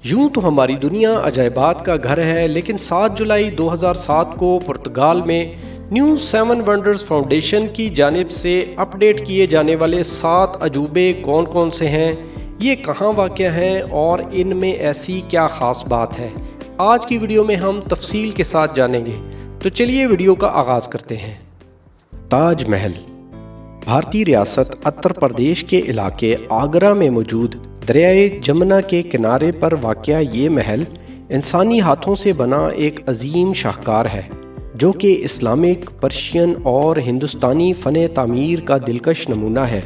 یوں تو ہماری دنیا عجائبات کا گھر ہے، لیکن 7 جولائی 2007 کو پرتگال میں نیو 7 ونڈرز فاؤنڈیشن کی جانب سے اپ ڈیٹ کیے جانے والے 7 عجوبے کون کون سے ہیں، یہ کہاں واقع ہیں اور ان میں ایسی کیا خاص بات ہے، آج کی ویڈیو میں ہم تفصیل کے ساتھ جانیں گے۔ تو چلیے ویڈیو کا آغاز کرتے ہیں۔ تاج محل بھارتی ریاست اتر پردیش کے علاقے آگرہ میں موجود دریائے جمنا کے کنارے پر واقع یہ محل انسانی ہاتھوں سے بنا ایک عظیم شاہکار ہے، جو کہ اسلامک، پرشین اور ہندوستانی فن تعمیر کا دلکش نمونہ ہے،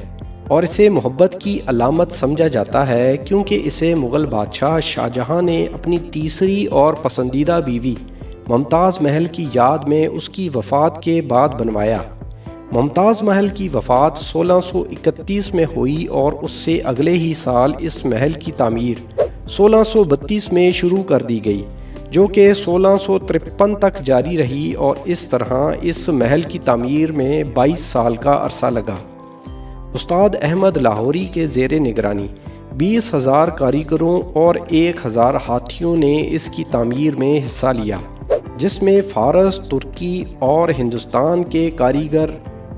اور اسے محبت کی علامت سمجھا جاتا ہے کیونکہ اسے مغل بادشاہ شاہ جہاں نے اپنی تیسری اور پسندیدہ بیوی ممتاز محل کی یاد میں اس کی وفات کے بعد بنوایا۔ ممتاز محل کی وفات 1631 میں ہوئی اور اس سے اگلے ہی سال اس محل کی تعمیر 1632 میں شروع کر دی گئی، جو کہ 1653 تک جاری رہی، اور اس طرح اس محل کی تعمیر میں 22 سال کا عرصہ لگا۔ استاد احمد لاہوری کے زیر نگرانی 20,000 کاریگروں اور 1,000 ہاتھیوں نے اس کی تعمیر میں حصہ لیا، جس میں فارس، ترکی اور ہندوستان کے کاریگر،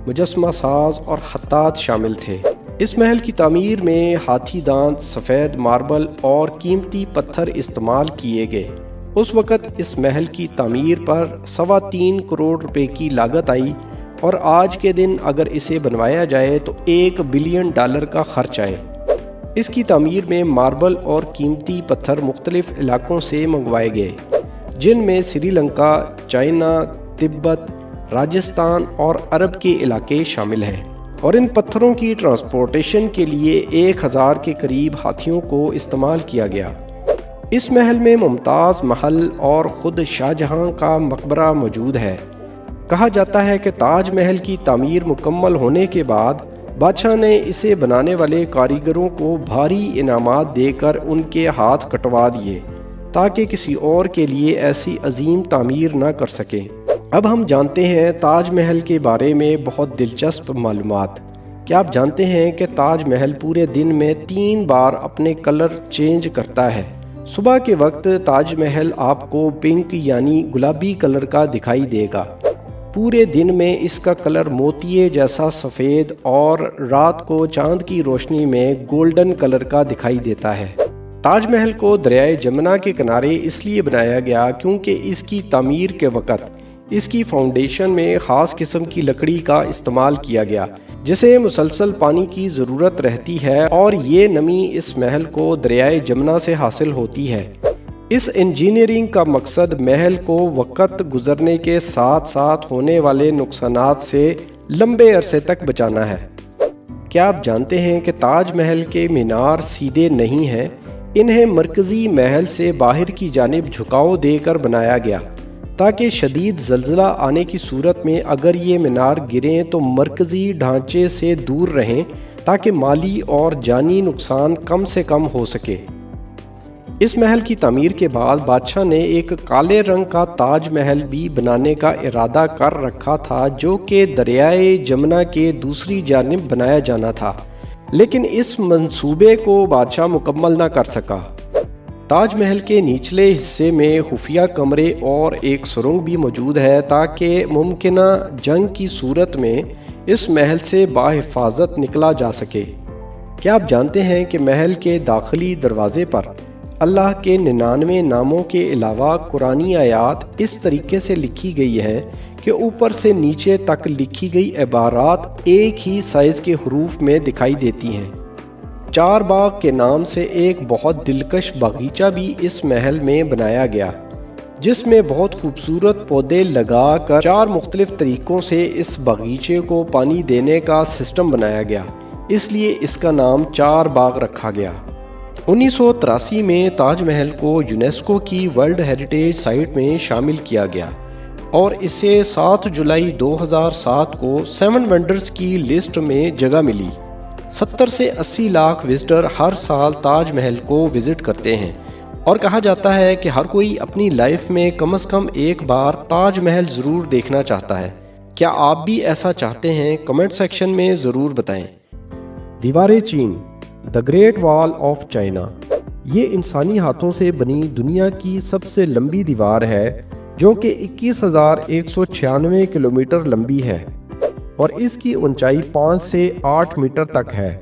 مجسمہ ساز اور خطاط شامل تھے۔ اس محل کی تعمیر میں ہاتھی دانت، سفید ماربل اور قیمتی پتھر استعمال کیے گئے۔ اس وقت اس محل کی تعمیر پر 3.25 کروڑ روپے کی لاگت آئی، اور آج کے دن اگر اسے بنوایا جائے تو $1 بلین کا خرچ آئے۔ اس کی تعمیر میں ماربل اور قیمتی پتھر مختلف علاقوں سے منگوائے گئے، جن میں سری لنکا، چائنا، تبت، راجستھان اور عرب کے علاقے شامل ہیں، اور ان پتھروں کی ٹرانسپورٹیشن کے لیے 1,000 کے قریب ہاتھیوں کو استعمال کیا گیا۔ اس محل میں ممتاز محل اور خود شاہ جہاں کا مقبرہ موجود ہے۔ کہا جاتا ہے کہ تاج محل کی تعمیر مکمل ہونے کے بعد بادشاہ نے اسے بنانے والے کاریگروں کو بھاری انعامات دے کر ان کے ہاتھ کٹوا دیے، تاکہ کسی اور کے لیے ایسی عظیم تعمیر نہ کر سکیں۔ اب ہم جانتے ہیں تاج محل کے بارے میں بہت دلچسپ معلومات۔ کیا آپ جانتے ہیں کہ تاج محل پورے دن میں 3 بار اپنے کلر چینج کرتا ہے؟ صبح کے وقت تاج محل آپ کو پنک یعنی گلابی کلر کا دکھائی دے گا۔ پورے دن میں اس کا کلر موتیے جیسا سفید اور رات کو چاند کی روشنی میں گولڈن کلر کا دکھائی دیتا ہے۔ تاج محل کو دریائے جمنا کے کنارے اس لیے بنایا گیا کیونکہ اس کی تعمیر کے وقت اس کی فاؤنڈیشن میں خاص قسم کی لکڑی کا استعمال کیا گیا، جسے مسلسل پانی کی ضرورت رہتی ہے، اور یہ نمی اس محل کو دریائے جمنا سے حاصل ہوتی ہے۔ اس انجینئرنگ کا مقصد محل کو وقت گزرنے کے ساتھ ساتھ ہونے والے نقصانات سے لمبے عرصے تک بچانا ہے۔ کیا آپ جانتے ہیں کہ تاج محل کے مینار سیدھے نہیں ہیں؟ انہیں مرکزی محل سے باہر کی جانب جھکاؤ دے کر بنایا گیا، تاکہ شدید زلزلہ آنے کی صورت میں اگر یہ مینار گریں تو مرکزی ڈھانچے سے دور رہیں، تاکہ مالی اور جانی نقصان کم سے کم ہو سکے۔ اس محل کی تعمیر کے بعد بادشاہ نے ایک کالے رنگ کا تاج محل بھی بنانے کا ارادہ کر رکھا تھا، جو کہ دریائے جمنا کے دوسری جانب بنایا جانا تھا، لیکن اس منصوبے کو بادشاہ مکمل نہ کر سکا۔ تاج محل کے نچلے حصے میں خفیہ کمرے اور ایک سرنگ بھی موجود ہے، تاکہ ممکنہ جنگ کی صورت میں اس محل سے بحفاظت نکلا جا سکے۔ کیا آپ جانتے ہیں کہ محل کے داخلی دروازے پر اللہ کے 99 ناموں کے علاوہ قرآنی آیات اس طریقے سے لکھی گئی ہیں کہ اوپر سے نیچے تک لکھی گئی عبارات ایک ہی سائز کے حروف میں دکھائی دیتی ہیں۔ 4 باغ کے نام سے ایک بہت دلکش باغیچہ بھی اس محل میں بنایا گیا، جس میں بہت خوبصورت پودے لگا کر 4 مختلف طریقوں سے اس باغیچے کو پانی دینے کا سسٹم بنایا گیا، اس لیے اس کا نام 4 باغ رکھا گیا۔ 1983 میں تاج محل کو یونیسکو کی ورلڈ ہیریٹیج سائٹ میں شامل کیا گیا، اور اسے 7 جولائی 2007 کو 7 ونڈرز کی لسٹ میں جگہ ملی۔ 70 سے 80 لاکھ وزٹر ہر سال تاج محل کو وزٹ کرتے ہیں، اور کہا جاتا ہے کہ ہر کوئی اپنی لائف میں کم از کم ایک بار تاج محل ضرور دیکھنا چاہتا ہے۔ کیا آپ بھی ایسا چاہتے ہیں؟ کمنٹ سیکشن میں ضرور بتائیں۔ دیوار چین، دی گریٹ وال آف چائنا۔ یہ انسانی ہاتھوں سے بنی دنیا کی سب سے لمبی دیوار ہے جو کہ 21,196 کلومیٹر لمبی ہے اور اس کی اونچائی 5 سے 8 میٹر تک ہے۔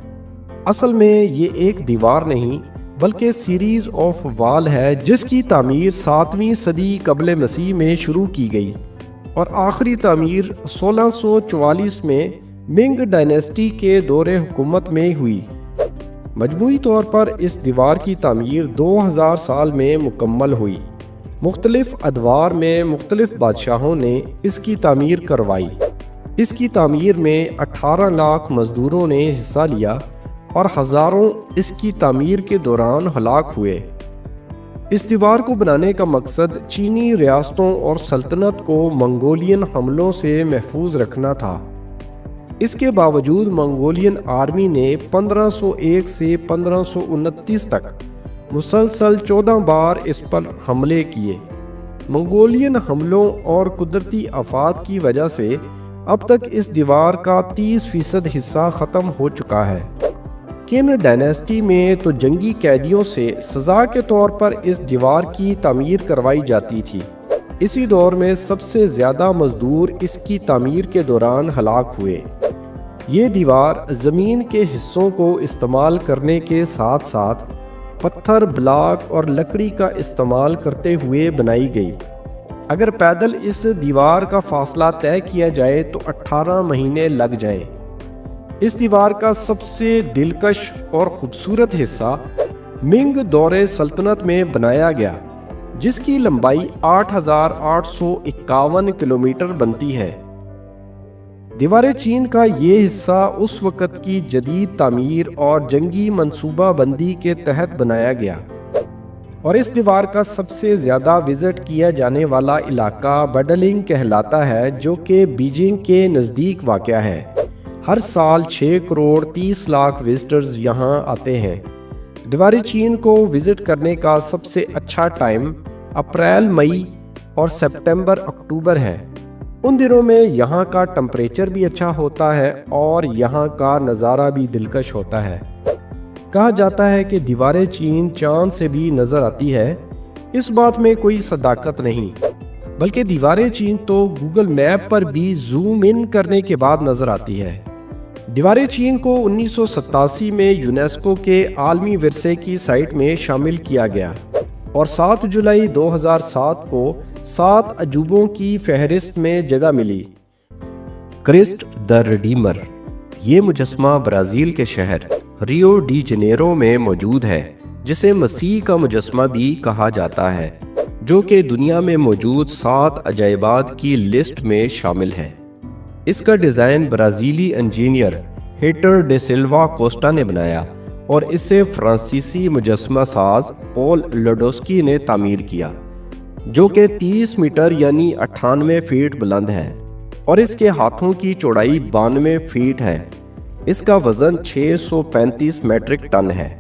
اصل میں یہ ایک دیوار نہیں بلکہ سیریز آف وال ہے جس کی تعمیر 7ویں صدی قبل مسیح میں شروع کی گئی اور آخری تعمیر 1644 میں منگ ڈائنیسٹی کے دور حکومت میں ہوئی۔ مجموعی طور پر اس دیوار کی تعمیر 2000 سال میں مکمل ہوئی۔ مختلف ادوار میں مختلف بادشاہوں نے اس کی تعمیر کروائی۔ اس کی تعمیر میں 18 لاکھ مزدوروں نے حصہ لیا اور ہزاروں اس کی تعمیر کے دوران ہلاک ہوئے۔ اس دیوار کو بنانے کا مقصد چینی ریاستوں اور سلطنت کو منگولین حملوں سے محفوظ رکھنا تھا۔ اس کے باوجود منگولین آرمی نے 1501 سے 1529 تک مسلسل 14 بار اس پر حملے کیے۔ منگولین حملوں اور قدرتی آفات کی وجہ سے اب تک اس دیوار کا 30% حصہ ختم ہو چکا ہے۔ کن ڈائنیسٹی میں تو جنگی قیدیوں سے سزا کے طور پر اس دیوار کی تعمیر کروائی جاتی تھی۔ اسی دور میں سب سے زیادہ مزدور اس کی تعمیر کے دوران ہلاک ہوئے۔ یہ دیوار زمین کے حصوں کو استعمال کرنے کے ساتھ ساتھ پتھر، بلاک اور لکڑی کا استعمال کرتے ہوئے بنائی گئی۔ اگر پیدل اس دیوار کا فاصلہ طے کیا جائے تو 18 مہینے لگ جائیں۔ اس دیوار کا سب سے دلکش اور خوبصورت حصہ منگ دور سلطنت میں بنایا گیا جس کی لمبائی 8,851 کلومیٹر بنتی ہے۔ دیوار چین کا یہ حصہ اس وقت کی جدید تعمیر اور جنگی منصوبہ بندی کے تحت بنایا گیا اور اس دیوار کا سب سے زیادہ وزٹ کیا جانے والا علاقہ بڈلنگ کہلاتا ہے جو کہ بیجنگ کے نزدیک واقع ہے۔ ہر سال 6 کروڑ 30 لاکھ وزٹرز یہاں آتے ہیں۔ دیوار چین کو وزٹ کرنے کا سب سے اچھا ٹائم اپریل، مئی اور سپتمبر، اکتوبر ہے۔ ان دنوں میں یہاں کا ٹمپریچر بھی اچھا ہوتا ہے اور یہاں کا نظارہ بھی دلکش ہوتا ہے۔ کہا جاتا ہے کہ دیوار چین چاند سے بھی نظر آتی ہے۔ اس بات میں کوئی صداقت نہیں، بلکہ دیوار چین تو گوگل میپ پر بھی زوم ان کرنے کے بعد نظر آتی ہے۔ دیوار چین کو 1987 میں یونیسکو کے عالمی ورثے کی سائٹ میں شامل کیا گیا اور 7 جولائی 2007 کو 7 عجوبوں کی فہرست میں جگہ ملی۔ کرسٹ دی ریڈیمر، یہ مجسمہ برازیل کے شہر ریو ڈی جنیرو میں موجود ہے، جسے مسیح کا مجسمہ بھی کہا جاتا ہے، جو کہ دنیا میں موجود 7 عجائبات کی لسٹ میں شامل ہے۔ اس کا ڈیزائن برازیلی engineer Heitor de Silva Costa نے بنایا اور اسے فرانسیسی مجسمہ ساز پول لڈوسکی نے تعمیر کیا، جو کہ 30 میٹر یعنی 98 فیٹ بلند ہے اور اس کے ہاتھوں کی چوڑائی 92 فیٹ ہے۔ اس کا وزن 635 میٹرک ٹن ہے۔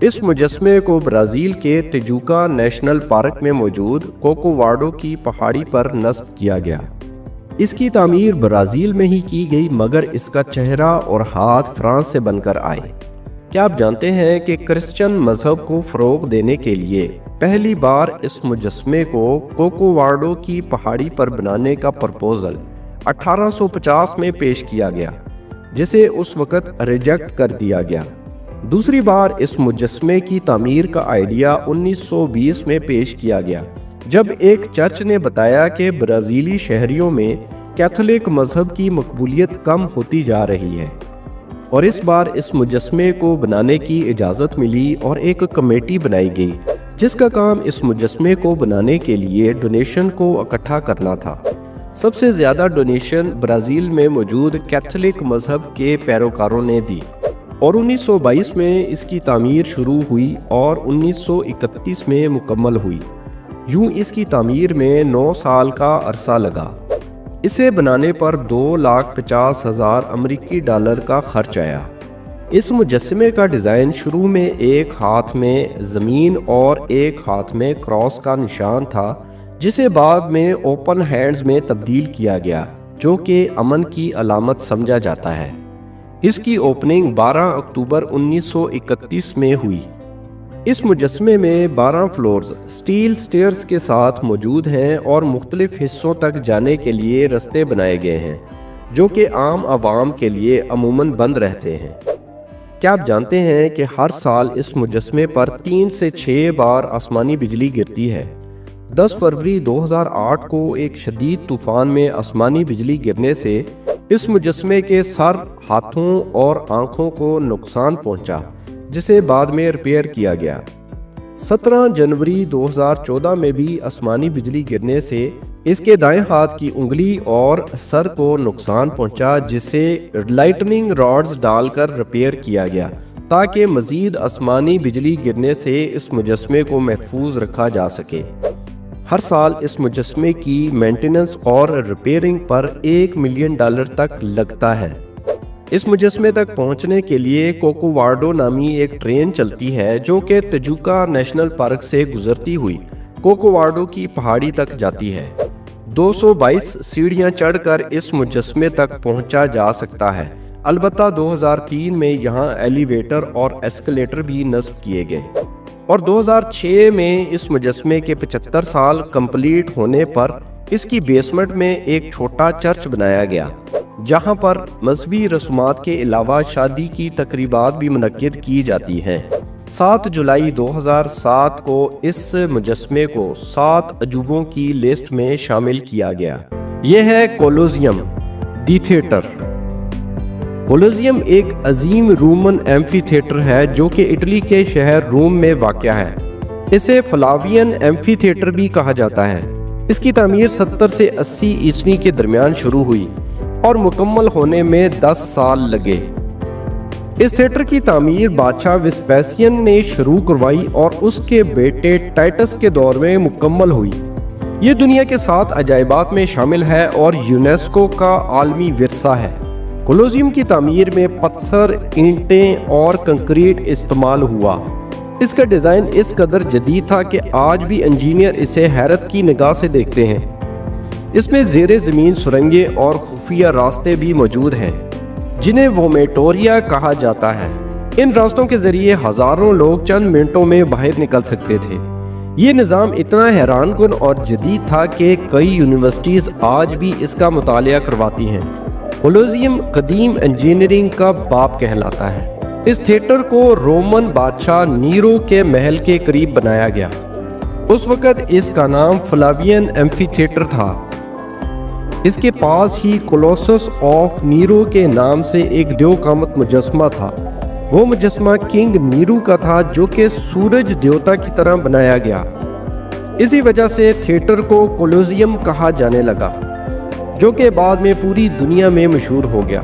اس مجسمے کو برازیل کے ٹیجوکا نیشنل پارک میں موجود کوکوواڈو کی پہاڑی پر نصب کیا گیا۔ اس کی تعمیر برازیل میں ہی کی گئی، مگر اس کا چہرہ اور ہاتھ فرانس سے بن کر آئے۔ کیا آپ جانتے ہیں کہ کرسچن مذہب کو فروغ دینے کے لیے پہلی بار اس مجسمے کو کوکوواڈو کی پہاڑی پر بنانے کا پرپوزل 1850 میں پیش کیا گیا، جسے اس وقت ریجیکٹ کر دیا گیا۔ دوسری بار اس مجسمے کی تعمیر کا آئیڈیا 1920 میں پیش کیا گیا، جب ایک چرچ نے بتایا کہ برازیلی شہریوں میں کیتھولک مذہب کی مقبولیت کم ہوتی جا رہی ہے، اور اس بار اس مجسمے کو بنانے کی اجازت ملی اور ایک کمیٹی بنائی گئی جس کا کام اس مجسمے کو بنانے کے لیے ڈونیشن کو اکٹھا کرنا تھا۔ سب سے زیادہ ڈونیشن برازیل میں موجود کیتھولک مذہب کے پیروکاروں نے دی اور 1922 میں اس کی تعمیر شروع ہوئی اور 1931 میں مکمل ہوئی۔ یوں اس کی تعمیر میں 9 سال کا عرصہ لگا۔ اسے بنانے پر $2,50,000 امریکی کا خرچ آیا۔ اس مجسمے کا ڈیزائن شروع میں ایک ہاتھ میں زمین اور ایک ہاتھ میں کراس کا نشان تھا، جسے بعد میں اوپن ہینڈز میں تبدیل کیا گیا، جو کہ امن کی علامت سمجھا جاتا ہے۔ اس کی اوپننگ 12 اکتوبر 1931 میں ہوئی۔ اس مجسمے میں 12 فلورز سٹیل سٹیئرز کے ساتھ موجود ہیں اور مختلف حصوں تک جانے کے لیے رستے بنائے گئے ہیں جو کہ عام عوام کے لیے عموماً بند رہتے ہیں۔ کیا آپ جانتے ہیں کہ ہر سال اس مجسمے پر 3 سے 6 بار آسمانی بجلی گرتی ہے؟ 10 فروری 2008 کو ایک شدید طوفان میں آسمانی بجلی گرنے سے اس مجسمے کے سر، ہاتھوں اور آنکھوں کو نقصان پہنچا، جسے بعد میں ریپیئر کیا گیا۔ 17 جنوری 2014 میں بھی آسمانی بجلی گرنے سے اس کے دائیں ہاتھ کی انگلی اور سر کو نقصان پہنچا، جسے لائٹننگ راڈز ڈال کر ریپیئر کیا گیا تاکہ مزید آسمانی بجلی گرنے سے اس مجسمے کو محفوظ رکھا جا سکے۔ ہر سال اس مجسمے کی مینٹیننس اور ریپیئرنگ پر $1 ملین تک لگتا ہے۔ اس مجسمے تک پہنچنے کے لیے کوکوواڈو نامی ایک ٹرین چلتی ہے جو کہ تجوکا نیشنل پارک سے گزرتی ہوئی کوکوواڈو کی پہاڑی تک جاتی ہے۔ 222 سیڑھیاں چڑھ کر اس مجسمے تک پہنچا جا سکتا ہے، البتہ 2003 میں یہاں ایلیویٹر اور ایسکلیٹر بھی نصب کیے گئے، اور 2006 میں اس مجسمے کے 75 سال کمپلیٹ ہونے پر اس کی بیسمنٹ میں ایک چھوٹا چرچ بنایا گیا جہاں پر مذہبی رسومات کے علاوہ شادی کی تقریبات بھی منعقد کی جاتی ہیں۔ 7 جولائی 2007 کو اس مجسمے کو 7 عجوبوں کی لسٹ میں شامل کیا گیا۔ یہ ہے کولوسیم دی تھیٹر۔ کولوسیم ایک عظیم رومن ایمفی تھیٹر ہے جو کہ اٹلی کے شہر روم میں واقع ہے۔ اسے فلاوین ایمفی تھیٹر بھی کہا جاتا ہے۔ اس کی تعمیر 70 سے 80 عیسوی کے درمیان شروع ہوئی اور مکمل ہونے میں 10 سال لگے۔ اس تھیٹر کی تعمیر بادشاہ ویسپیسین نے شروع کروائی اور اس کے بیٹے ٹائٹس کے دور میں مکمل ہوئی۔ یہ دنیا کے 7 عجائبات میں شامل ہے اور یونیسکو کا عالمی ورثہ ہے۔ کولوسیم کی تعمیر میں پتھر، اینٹیں اور کنکریٹ استعمال ہوا۔ اس کا ڈیزائن اس قدر جدید تھا کہ آج بھی انجینئر اسے حیرت کی نگاہ سے دیکھتے ہیں۔ اس میں زیر زمین سرنگیں اور خفیہ راستے بھی موجود ہیں جنہیں وومیٹوریا کہا جاتا ہے۔ ان راستوں کے ذریعے ہزاروں لوگ چند منٹوں میں باہر نکل سکتے تھے۔ یہ نظام اتنا حیران کن اور جدید تھا کہ کئی یونیورسٹیز آج بھی اس کا مطالعہ کرواتی ہیں۔ کولوسیم قدیم انجینئرنگ کا باپ کہلاتا ہے۔ اس تھیٹر کو رومن بادشاہ نیرو کے محل کے قریب بنایا گیا۔ اس وقت اس کا نام فلاوین ایمفی تھیٹر تھا۔ اس کے پاس ہی کولوسس آف نیرو کے نام سے ایک دیو قامت مجسمہ تھا۔ وہ مجسمہ کنگ نیرو کا تھا جو کہ سورج دیوتا کی طرح بنایا گیا۔ اسی وجہ سے تھیٹر کو کولوسیم کہا جانے لگا، جو کہ بعد میں پوری دنیا میں مشہور ہو گیا۔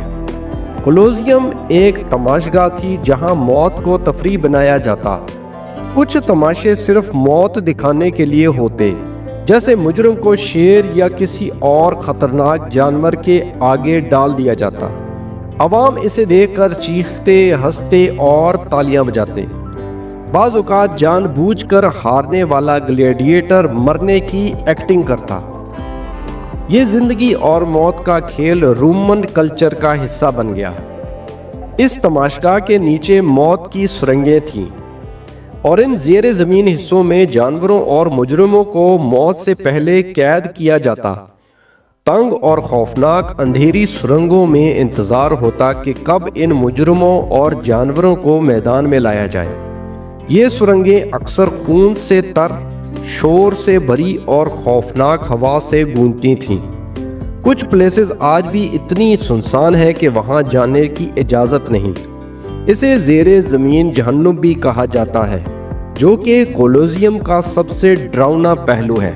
کولوسیم ایک تماشگاہ تھی جہاں موت کو تفریح بنایا جاتا۔ کچھ تماشے صرف موت دکھانے کے لیے ہوتے، جیسے مجرم کو شیر یا کسی اور خطرناک جانور کے آگے ڈال دیا جاتا۔ عوام اسے دیکھ کر چیختے، ہنستے اور تالیاں بجاتے۔ بعض اوقات جان بوجھ کر ہارنے والا گلیڈیٹر مرنے کی ایکٹنگ کرتا۔ یہ زندگی اور موت کا کھیل رومن کلچر کا حصہ بن گیا۔ اس تماشگاہ کے نیچے موت کی سرنگیں تھیں اور ان زیر زمین حصوں میں جانوروں اور مجرموں کو موت سے پہلے قید کیا جاتا۔ تنگ اور خوفناک اندھیری سرنگوں میں انتظار ہوتا کہ کب ان مجرموں اور جانوروں کو میدان میں لایا جائے۔ یہ سرنگیں اکثر خون سے تر، شور سے بھری اور خوفناک ہوا سے گونجتی تھیں۔ کچھ پلیسز آج بھی اتنی سنسان ہے کہ وہاں جانے کی اجازت نہیں۔ اسے زیر زمین جہنم بھی کہا جاتا ہے، جو کہ کولوسیم کا سب سے ڈراؤنا پہلو ہے۔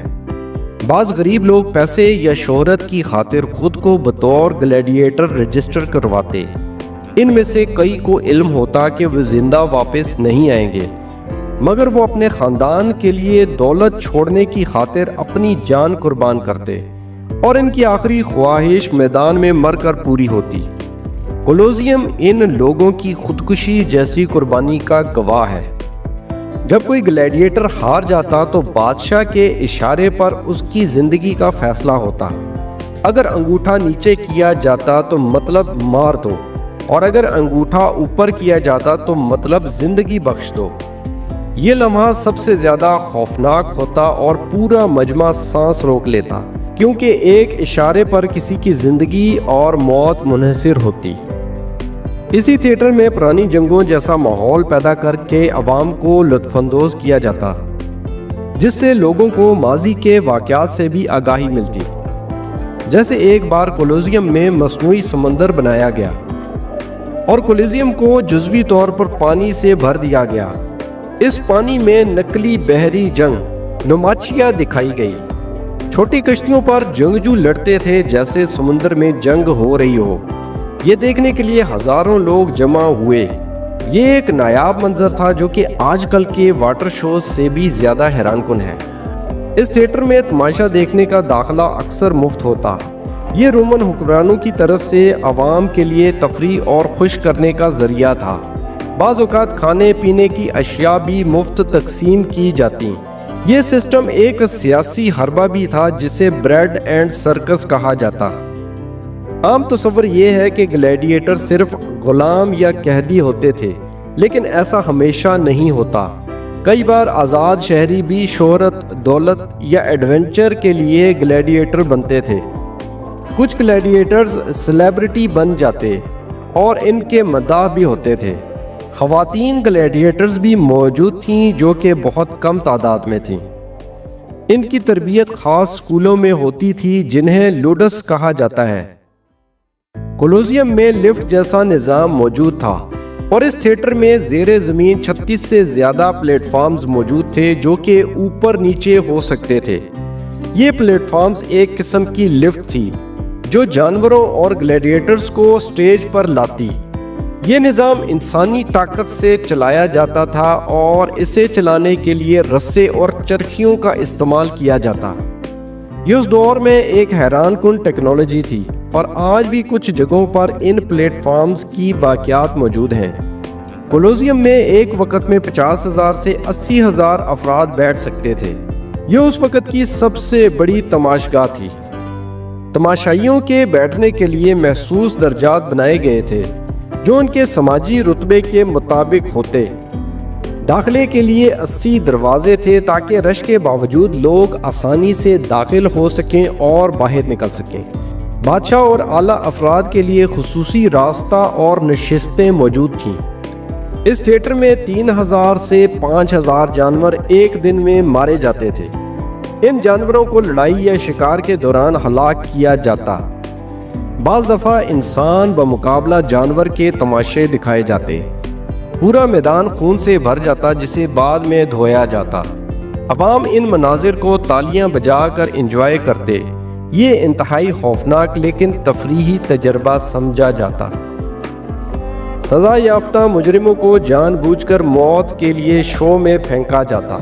بعض غریب لوگ پیسے یا شہرت کی خاطر خود کو بطور گلیڈیٹر رجسٹر کرواتے۔ ان میں سے کئی کو علم ہوتا کہ وہ زندہ واپس نہیں آئیں گے، مگر وہ اپنے خاندان کے لیے دولت چھوڑنے کی خاطر اپنی جان قربان کرتے اور ان کی آخری خواہش میدان میں مر کر پوری ہوتی۔ کولوسیم ان لوگوں کی خودکشی جیسی قربانی کا گواہ ہے۔ جب کوئی گلیڈیٹر ہار جاتا تو بادشاہ کے اشارے پر اس کی زندگی کا فیصلہ ہوتا۔ اگر انگوٹھا نیچے کیا جاتا تو مطلب مار دو، اور اگر انگوٹھا اوپر کیا جاتا تو مطلب زندگی بخش دو۔ یہ لمحہ سب سے زیادہ خوفناک ہوتا اور پورا مجمع سانس روک لیتا، کیونکہ ایک اشارے پر کسی کی زندگی اور موت منحصر ہوتی۔ اسی تھیٹر میں پرانی جنگوں جیسا ماحول پیدا کر کے عوام کو لطف اندوز کیا جاتا، جس سے لوگوں کو ماضی کے واقعات سے بھی آگاہی ملتی۔ جیسے ایک بار کولوسیم میں مصنوعی سمندر بنایا گیا اور کولوسیم کو جزوی طور پر پانی سے بھر دیا گیا۔ اس پانی میں نقلی بحری جنگ نمائشیاں دکھائی گئی۔ چھوٹی کشتیوں پر جنگجو لڑتے تھے جیسے سمندر میں جنگ ہو رہی ہو۔ یہ دیکھنے کے لیے ہزاروں لوگ جمع ہوئے۔ یہ ایک نایاب منظر تھا جو کہ آج کل کے واٹر شوز سے بھی زیادہ حیران کن ہے۔ اس تھیٹر میں تماشا دیکھنے کا داخلہ اکثر مفت ہوتا۔ یہ رومن حکمرانوں کی طرف سے عوام کے لیے تفریح اور خوش کرنے کا ذریعہ تھا۔ بعض اوقات کھانے پینے کی اشیاء بھی مفت تقسیم کی جاتی۔ یہ سسٹم ایک سیاسی حربہ بھی تھا جسے بریڈ اینڈ سرکس کہا جاتا۔ عام تصور یہ ہے کہ گلیڈیٹر صرف غلام یا قیدی ہوتے تھے، لیکن ایسا ہمیشہ نہیں ہوتا۔ کئی بار آزاد شہری بھی شہرت، دولت یا ایڈونچر کے لیے گلیڈیٹر بنتے تھے۔ کچھ گلیڈیٹرز سیلیبریٹی بن جاتے اور ان کے مداح بھی ہوتے تھے۔ خواتین گلیڈیٹرز بھی موجود تھیں جو کہ بہت کم تعداد میں تھیں۔ ان کی تربیت خاص اسکولوں میں ہوتی تھی جنہیں لوڈس کہا جاتا ہے۔ کولوسیم میں لفٹ جیسا نظام موجود تھا اور اس تھیٹر میں زیر زمین 36 سے زیادہ پلیٹ فارمز موجود تھے جو کہ اوپر نیچے ہو سکتے تھے۔ یہ پلیٹ فارمز ایک قسم کی لفٹ تھی جو جانوروں اور گلیڈیٹرز کو سٹیج پر لاتی۔ یہ نظام انسانی طاقت سے چلایا جاتا تھا اور اسے چلانے کے لیے رسے اور چرخیوں کا استعمال کیا جاتا۔ یہ اس دور میں ایک حیران کن ٹیکنالوجی تھی اور آج بھی کچھ جگہوں پر ان پلیٹ فارمز کی باقیات موجود ہیں۔ کولوسیم میں ایک وقت میں 50,000 سے 80,000 افراد بیٹھ سکتے تھے۔ یہ اس وقت کی سب سے بڑی تماشگاہ تھی۔ تماشائیوں کے بیٹھنے کے لیے محسوس درجات بنائے گئے تھے جو ان کے سماجی رتبے کے مطابق ہوتے۔ داخلے کے لیے 80 دروازے تھے تاکہ رش کے باوجود لوگ آسانی سے داخل ہو سکیں اور باہر نکل سکیں۔ بادشاہ اور اعلیٰ افراد کے لیے خصوصی راستہ اور نشستیں موجود تھیں۔ اس تھیٹر میں 3,000 سے 5,000 جانور ایک دن میں مارے جاتے تھے۔ ان جانوروں کو لڑائی یا شکار کے دوران ہلاک کیا جاتا۔ بعض دفعہ انسان بمقابلہ جانور کے تماشے دکھائے جاتے۔ پورا میدان خون سے بھر جاتا جسے بعد میں دھویا جاتا۔ عوام ان مناظر کو تالیاں بجا کر انجوائے کرتے۔ یہ انتہائی خوفناک لیکن تفریحی تجربہ سمجھا جاتا۔ سزا یافتہ مجرموں کو جان بوجھ کر موت کے لیے شو میں پھینکا جاتا۔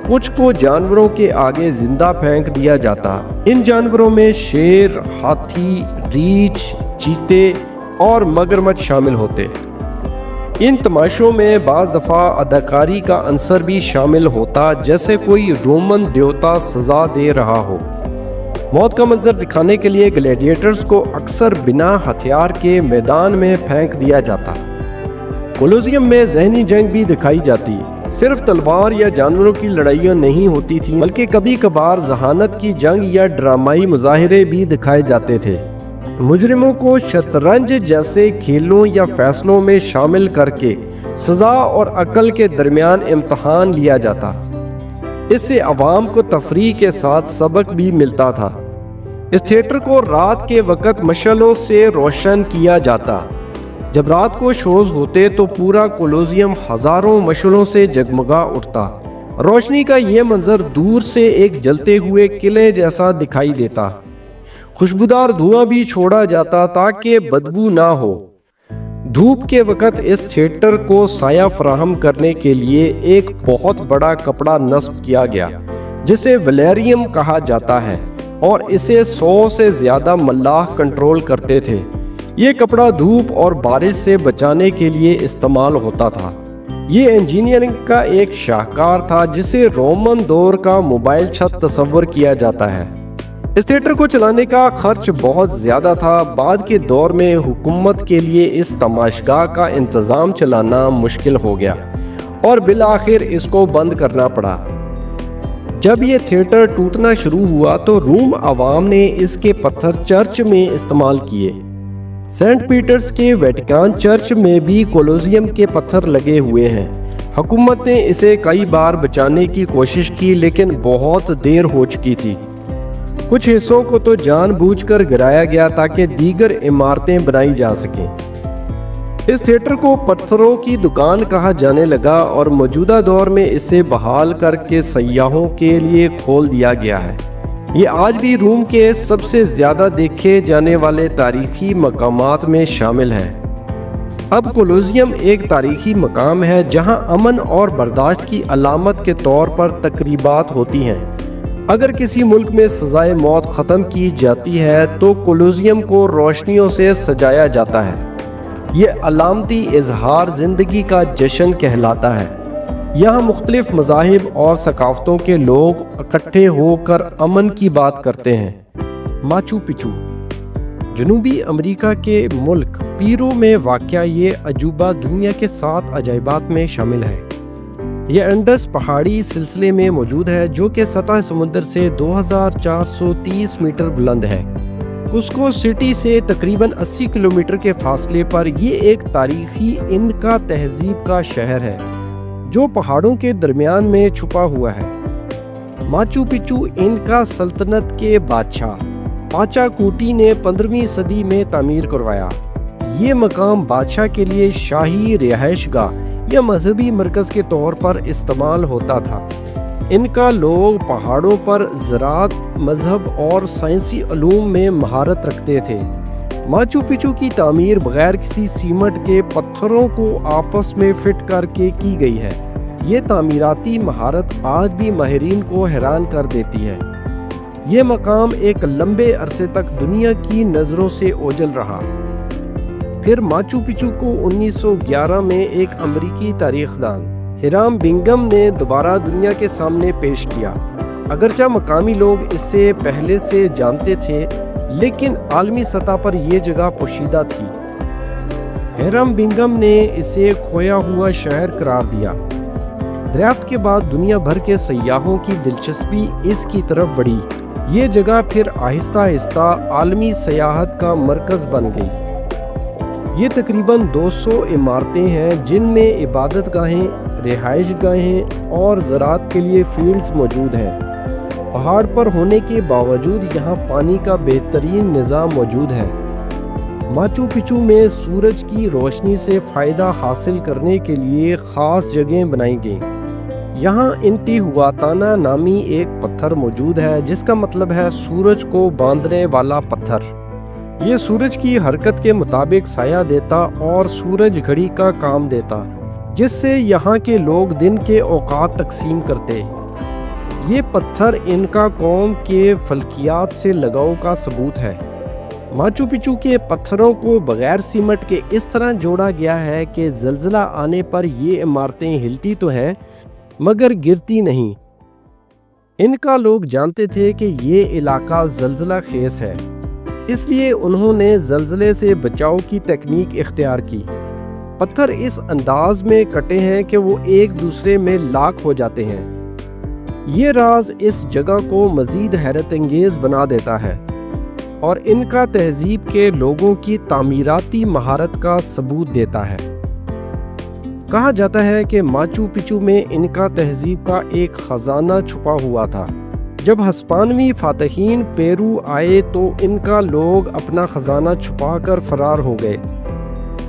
کچھ کو جانوروں کے آگے زندہ پھینک دیا جاتا۔ ان جانوروں میں شیر، ہاتھی، ریچھ، چیتے اور مگرمچھ شامل ہوتے۔ ان تماشوں میں بعض دفعہ اداکاری کا عنصر بھی شامل ہوتا، جیسے کوئی رومن دیوتا سزا دے رہا ہو۔ موت کا منظر دکھانے کے لیے گلیڈیٹرز کو اکثر بنا ہتھیار کے میدان میں پھینک دیا جاتا۔ کولوسیم میں ذہنی جنگ بھی دکھائی جاتی۔ صرف تلوار یا جانوروں کی لڑائیاں نہیں ہوتی تھیں، بلکہ کبھی کبھار ذہانت کی جنگ یا ڈرامائی مظاہرے بھی دکھائے جاتے تھے۔ مجرموں کو شطرنج جیسے کھیلوں یا فیصلوں میں شامل کر کے سزا اور عقل کے درمیان امتحان لیا جاتا۔ اس سے عوام کو تفریح کے ساتھ سبق بھی ملتا تھا۔ اس تھیٹر کو رات کے وقت مشعلوں سے روشن کیا جاتا۔ جب رات کو شوز ہوتے تو پورا کولوسیم ہزاروں مشعلوں سے جگمگا اٹھتا۔ روشنی کا یہ منظر دور سے ایک جلتے ہوئے قلعے جیسا دکھائی دیتا۔ خوشبودار دھواں بھی چھوڑا جاتا تاکہ بدبو نہ ہو۔ دھوپ کے وقت اس تھیٹر کو سایہ فراہم کرنے کے لیے ایک بہت بڑا کپڑا نصب کیا گیا جسے ویلیریم کہا جاتا ہے، اور اسے 100 سے زیادہ ملاح کنٹرول کرتے تھے۔ یہ کپڑا دھوپ اور بارش سے بچانے کے لیے استعمال ہوتا تھا۔ یہ انجینئرنگ کا ایک شاہکار تھا جسے رومن دور کا موبائل چھت تصور کیا جاتا ہے۔ اس تھیٹر کو چلانے کا خرچ بہت زیادہ تھا۔ بعد کے دور میں حکومت کے لیے اس تماشگاہ کا انتظام چلانا مشکل ہو گیا اور بالآخر اس کو بند کرنا پڑا۔ جب یہ تھیٹر ٹوٹنا شروع ہوا تو روم عوام نے اس کے پتھر چرچ میں استعمال کیے۔ سینٹ پیٹرز کے ویٹیکن چرچ میں بھی کولوسیم کے پتھر لگے ہوئے ہیں۔ حکومت نے اسے کئی بار بچانے کی کوشش کی لیکن بہت دیر ہو چکی تھی۔ کچھ حصوں کو تو جان بوجھ کر گرایا گیا تاکہ دیگر عمارتیں بنائی جا سکیں۔ اس تھیٹر کو پتھروں کی دکان کہا جانے لگا اور موجودہ دور میں اسے بحال کر کے سیاحوں کے لیے کھول دیا گیا ہے۔ یہ آج بھی روم کے سب سے زیادہ دیکھے جانے والے تاریخی مقامات میں شامل ہے۔ اب کولوسیم ایک تاریخی مقام ہے جہاں امن اور برداشت کی علامت کے طور پر تقریبات ہوتی ہیں۔ اگر کسی ملک میں سزائے موت ختم کی جاتی ہے تو کولوسیم کو روشنیوں سے سجایا جاتا ہے۔ یہ علامتی اظہار زندگی کا جشن کہلاتا ہے۔ یہاں مختلف مذاہب اور ثقافتوں کے لوگ اکٹھے ہو کر امن کی بات کرتے ہیں۔ ماچو پچو جنوبی امریکہ کے ملک پیرو میں واقع یہ عجوبہ دنیا کے 7 عجائبات میں شامل ہے۔ یہ انڈس پہاڑی سلسلے میں موجود ہے جو کہ سطح سمندر سے 2430 میٹر بلند ہے۔ کسکو سٹی سے تقریباً 80 کلومیٹر کے فاصلے پر یہ ایک تاریخی انکا تہذیب کا شہر ہے جو پہاڑوں کے درمیان میں چھپا ہوا ہے۔ ماچو پچو انکا سلطنت کے بادشاہ پاچا کوٹی نے 15ویں صدی میں تعمیر کروایا۔ یہ مقام بادشاہ کے لیے شاہی رہائش گاہ یا مذہبی مرکز کے طور پر استعمال ہوتا تھا۔ انکا لوگ پہاڑوں پر زراعت، مذہب اور سائنسی علوم میں مہارت رکھتے تھے۔ ماچو پچو کی تعمیر بغیر کسی سیمنٹ کے پتھروں کو آپس میں فٹ کر کے کی گئی ہے۔ یہ تعمیراتی مہارت آج بھی ماہرین کو حیران کر دیتی ہے۔ یہ مقام ایک لمبے عرصے تک دنیا کی نظروں سے اوجھل رہا۔ پھر ماچو پچو کو 1911 میں ایک امریکی تاریخ دان ہرام بنگم نے دوبارہ دنیا کے سامنے پیش کیا۔ اگرچہ مقامی لوگ اس سے پہلے سے جانتے تھے لیکن عالمی سطح پر یہ جگہ پوشیدہ تھی۔ ہرام بنگم نے اسے کھویا ہوا شہر قرار دیا۔ دریافت کے بعد دنیا بھر کے سیاحوں کی دلچسپی اس کی طرف بڑھی۔ یہ جگہ پھر آہستہ آہستہ عالمی سیاحت کا مرکز بن گئی۔ یہ تقریباً 200 عمارتیں ہیں جن میں عبادت گاہیں، رہائش گاہیں اور زراعت کے لیے فیلڈز موجود ہیں۔ پہاڑ پر ہونے کے باوجود یہاں پانی کا بہترین نظام موجود ہے۔ ماچو پچو میں سورج کی روشنی سے فائدہ حاصل کرنے کے لیے خاص جگہیں بنائی گئیں۔ یہاں انٹیہواتانا نامی ایک پتھر موجود ہے جس کا مطلب ہے سورج کو باندھنے والا پتھر۔ یہ سورج کی حرکت کے مطابق سایہ دیتا اور سورج گھڑی کا کام دیتا، جس سے یہاں کے لوگ دن کے اوقات تقسیم کرتے۔ یہ پتھر انکا قوم کے فلکیات سے لگاؤ کا ثبوت ہے۔ ماچو پچو کے پتھروں کو بغیر سیمنٹ کے اس طرح جوڑا گیا ہے کہ زلزلہ آنے پر یہ عمارتیں ہلتی تو ہیں مگر گرتی نہیں۔ انکا لوگ جانتے تھے کہ یہ علاقہ زلزلہ خیز ہے، اس لیے انہوں نے زلزلے سے بچاؤ کی تکنیک اختیار کی۔ پتھر اس انداز میں کٹے ہیں کہ وہ ایک دوسرے میں لاک ہو جاتے ہیں۔ یہ راز اس جگہ کو مزید حیرت انگیز بنا دیتا ہے اور انکا تہذیب کے لوگوں کی تعمیراتی مہارت کا ثبوت دیتا ہے۔ کہا جاتا ہے کہ ماچو پچو میں انکا تہذیب کا ایک خزانہ چھپا ہوا تھا۔ جب ہسپانوی فاتحین پیرو آئے تو انکا لوگ اپنا خزانہ چھپا کر فرار ہو گئے۔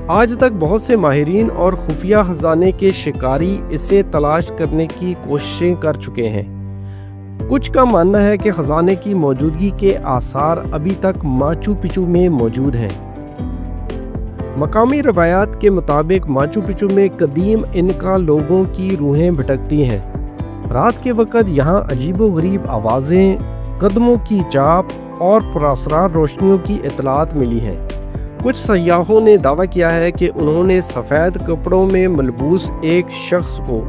آج تک بہت سے ماہرین اور خفیہ خزانے کے شکاری اسے تلاش کرنے کی کوششیں کر چکے ہیں۔ کچھ کا ماننا ہے کہ خزانے کی موجودگی کے آثار ابھی تک ماچو پچو میں موجود ہیں۔ مقامی روایات کے مطابق ماچو پچو میں قدیم انکا لوگوں کی روحیں بھٹکتی ہیں۔ رات کے وقت یہاں عجیب و غریب آوازیں، قدموں کی چاپ اور پراسرار روشنیوں کی اطلاعات ملی ہیں۔ کچھ سیاحوں نے دعویٰ کیا ہے کہ انہوں نے سفید کپڑوں میں ملبوس ایک شخص کو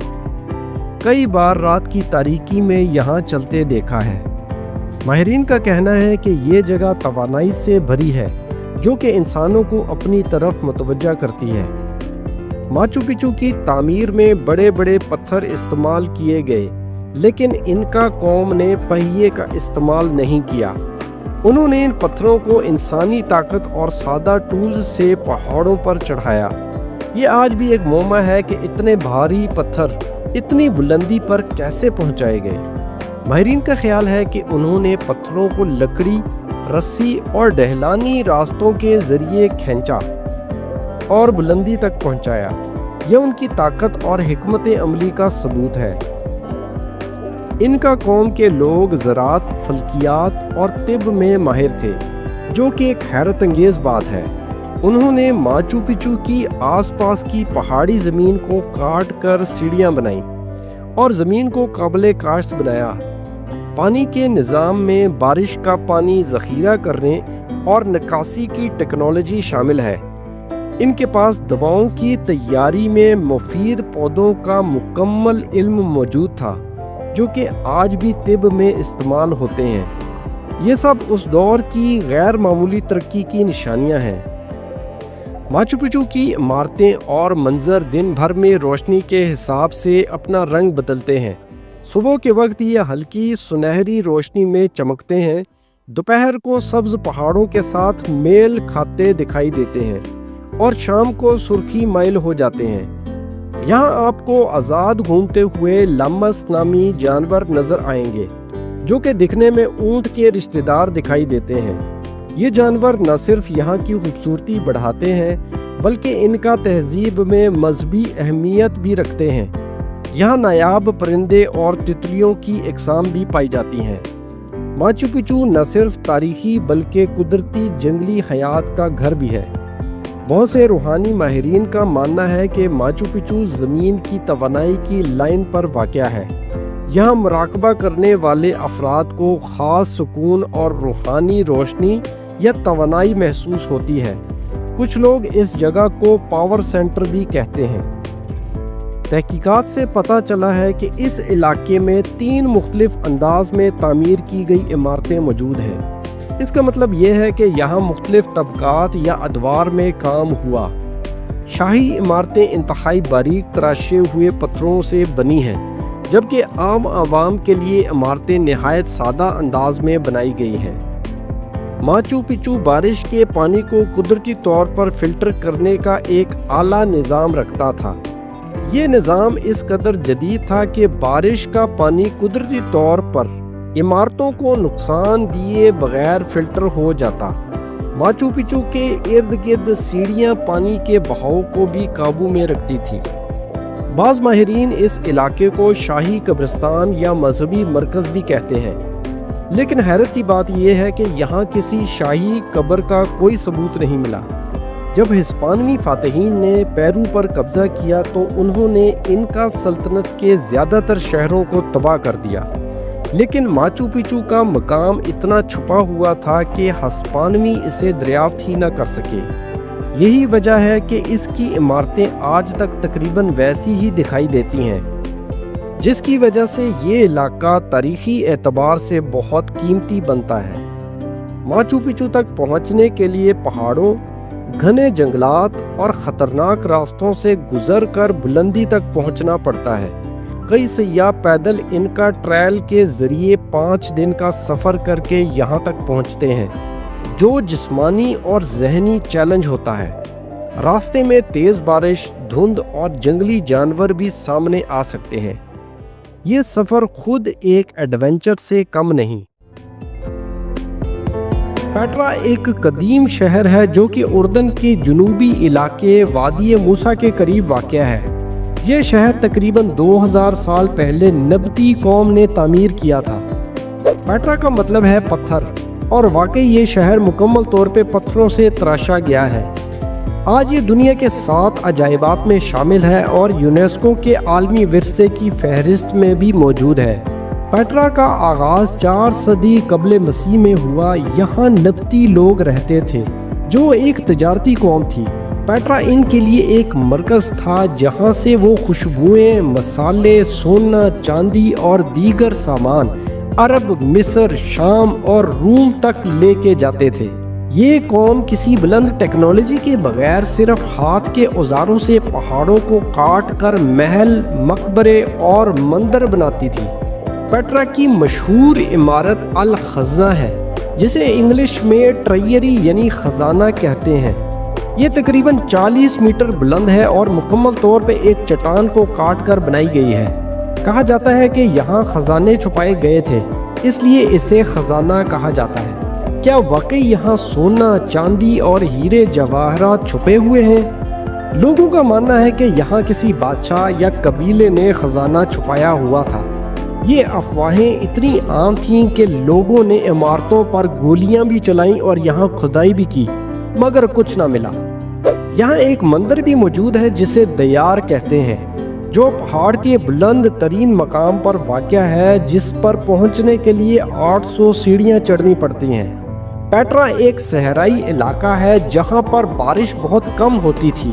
کئی بار رات کی تاریکی میں یہاں چلتے دیکھا ہے۔ ماہرین کا کہنا ہے کہ یہ جگہ توانائی سے بھری ہے جو کہ انسانوں کو اپنی طرف متوجہ کرتی ہے۔ ماچو پچو کی تعمیر میں بڑے بڑے پتھر استعمال کیے گئے، لیکن انکا قوم نے پہیے کا استعمال نہیں کیا۔ انہوں نے ان پتھروں کو انسانی طاقت اور سادہ ٹولز سے پہاڑوں پر چڑھایا۔ یہ آج بھی ایک معمہ ہے کہ اتنے بھاری پتھر اتنی بلندی پر کیسے پہنچائے گئے۔ ماہرین کا خیال ہے کہ انہوں نے پتھروں کو لکڑی، رسی اور ڈھلانی راستوں کے ذریعے کھینچا اور بلندی تک پہنچایا۔ یہ ان کی طاقت اور حکمت عملی کا ثبوت ہے۔ انکا قوم کے لوگ زراعت، فلکیات اور طب میں ماہر تھے، جو کہ ایک حیرت انگیز بات ہے۔ انہوں نے ماچو پچو کی آس پاس کی پہاڑی زمین کو کاٹ کر سیڑھیاں بنائیں اور زمین کو قابل کاشت بنایا۔ پانی کے نظام میں بارش کا پانی ذخیرہ کرنے اور نکاسی کی ٹیکنالوجی شامل ہے۔ ان کے پاس دواؤں کی تیاری میں مفید پودوں کا مکمل علم موجود تھا، جو کہ آج بھی طب میں استعمال ہوتے ہیں۔ یہ سب اس دور کی غیر معمولی ترقی کی نشانیاں ہیں۔ ماچو پچو کی عمارتیں اور منظر دن بھر میں روشنی کے حساب سے اپنا رنگ بدلتے ہیں۔ صبح کے وقت یہ ہلکی سنہری روشنی میں چمکتے ہیں، دوپہر کو سبز پہاڑوں کے ساتھ میل کھاتے دکھائی دیتے ہیں اور شام کو سرخی مائل ہو جاتے ہیں۔ یہاں آپ کو آزاد گھومتے ہوئے لامس نامی جانور نظر آئیں گے، جو کہ دکھنے میں اونٹ کے رشتہ دار دکھائی دیتے ہیں۔ یہ جانور نہ صرف یہاں کی خوبصورتی بڑھاتے ہیں، بلکہ ان کا تہذیب میں مذہبی اہمیت بھی رکھتے ہیں۔ یہاں نایاب پرندے اور تتلیوں کی اقسام بھی پائی جاتی ہیں۔ ماچو پچو نہ صرف تاریخی بلکہ قدرتی جنگلی حیات کا گھر بھی ہے۔ بہت سے روحانی ماہرین کا ماننا ہے کہ ماچو پچو زمین کی توانائی کی لائن پر واقع ہے۔ یہاں مراقبہ کرنے والے افراد کو خاص سکون اور روحانی روشنی یا توانائی محسوس ہوتی ہے۔ کچھ لوگ اس جگہ کو پاور سینٹر بھی کہتے ہیں۔ تحقیقات سے پتہ چلا ہے کہ اس علاقے میں 3 مختلف انداز میں تعمیر کی گئی عمارتیں موجود ہیں۔ اس کا مطلب یہ ہے کہ یہاں مختلف طبقات یا ادوار میں کام ہوا۔ شاہی عمارتیں انتہائی باریک تراشے ہوئے پتھروں سے بنی ہیں، جبکہ عام عوام کے لیے عمارتیں نہایت سادہ انداز میں بنائی گئی ہیں۔ ماچو پچو بارش کے پانی کو قدرتی طور پر فلٹر کرنے کا ایک اعلیٰ نظام رکھتا تھا۔ یہ نظام اس قدر جدید تھا کہ بارش کا پانی قدرتی طور پر عمارتوں کو نقصان دیے بغیر فلٹر ہو جاتا۔ ماچو پچو کے ارد گرد سیڑھیاں پانی کے بہاؤ کو بھی قابو میں رکھتی تھی۔ بعض ماہرین اس علاقے کو شاہی قبرستان یا مذہبی مرکز بھی کہتے ہیں، لیکن حیرت کی بات یہ ہے کہ یہاں کسی شاہی قبر کا کوئی ثبوت نہیں ملا۔ جب ہسپانوی فاتحین نے پیرو پر قبضہ کیا تو انہوں نے انکا سلطنت کے زیادہ تر شہروں کو تباہ کر دیا، لیکن ماچو پچو کا مقام اتنا چھپا ہوا تھا کہ ہسپانوی اسے دریافت ہی نہ کر سکے۔ یہی وجہ ہے کہ اس کی عمارتیں آج تک تقریباً ویسی ہی دکھائی دیتی ہیں، جس کی وجہ سے یہ علاقہ تاریخی اعتبار سے بہت قیمتی بنتا ہے۔ ماچو پچو تک پہنچنے کے لیے پہاڑوں، گھنے جنگلات اور خطرناک راستوں سے گزر کر بلندی تک پہنچنا پڑتا ہے۔ کئی سیاح پیدل انکا ٹریل کے ذریعے 5 دن کا سفر کر کے یہاں تک پہنچتے ہیں، جو جسمانی اور ذہنی چیلنج ہوتا ہے۔ راستے میں تیز بارش، دھند اور جنگلی جانور بھی سامنے آ سکتے ہیں۔ یہ سفر خود ایک ایڈونچر سے کم نہیں۔ پیٹرا ایک قدیم شہر ہے جو کہ اردن کے جنوبی علاقے وادی موسیٰ کے قریب واقع ہے۔ یہ شہر تقریباً 2000 سال پہلے نبطی قوم نے تعمیر کیا تھا۔ پیٹرا کا مطلب ہے پتھر، اور واقعی یہ شہر مکمل طور پہ پتھروں سے تراشا گیا ہے۔ آج یہ دنیا کے 7 عجائبات میں شامل ہے اور یونیسکو کے عالمی ورثے کی فہرست میں بھی موجود ہے۔ پیٹرا کا آغاز 4 صدی قبل مسیح میں ہوا۔ یہاں نبطی لوگ رہتے تھے جو ایک تجارتی قوم تھی۔ پیٹرا ان کے لیے ایک مرکز تھا جہاں سے وہ خوشبوئیں، مسالے، سونا، چاندی اور دیگر سامان عرب، مصر، شام اور روم تک لے کے جاتے تھے۔ یہ قوم کسی بلند ٹیکنالوجی کے بغیر صرف ہاتھ کے اوزاروں سے پہاڑوں کو کاٹ کر محل، مقبرے اور مندر بناتی تھی۔ پیٹرا کی مشہور عمارت الخزنہ ہے، جسے انگلش میں ٹریئری یعنی خزانہ کہتے ہیں۔ یہ تقریباً 40 میٹر بلند ہے اور مکمل طور پہ ایک چٹان کو کاٹ کر بنائی گئی ہے۔ کہا جاتا ہے کہ یہاں خزانے چھپائے گئے تھے، اس لیے اسے خزانہ کہا جاتا ہے۔ کیا واقعی یہاں سونا، چاندی اور ہیرے جواہرات چھپے ہوئے ہیں؟ لوگوں کا ماننا ہے کہ یہاں کسی بادشاہ یا قبیلے نے خزانہ چھپایا ہوا تھا۔ یہ افواہیں اتنی عام تھیں کہ لوگوں نے عمارتوں پر گولیاں بھی چلائیں اور یہاں کھدائی بھی کی، مگر کچھ نہ ملا۔ یہاں ایک مندر بھی موجود ہے جسے دیار کہتے ہیں، جو پہاڑ کے بلند ترین مقام پر واقع ہے، جس پر پہنچنے کے لیے 800 سیڑھیاں چڑھنی پڑتی ہیں۔ پیٹرا ایک صحرائی علاقہ ہے جہاں پر بارش بہت کم ہوتی تھی۔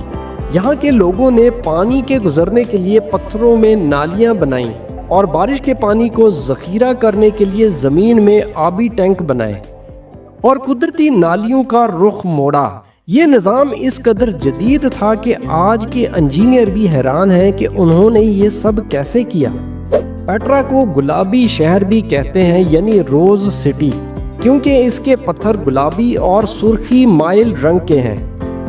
یہاں کے لوگوں نے پانی کے گزرنے کے لیے پتھروں میں نالیاں بنائیں اور بارش کے پانی کو ذخیرہ کرنے کے لیے زمین میں آبی ٹینک بنائے اور قدرتی نالیوں کا رخ موڑا۔ یہ نظام اس قدر جدید تھا کہ آج کے انجینئر بھی حیران ہیں کہ انہوں نے یہ سب کیسے کیا۔ پیٹرا کو گلابی شہر بھی کہتے ہیں، یعنی روز سٹی، کیونکہ اس کے پتھر گلابی اور سرخی مائل رنگ کے ہیں۔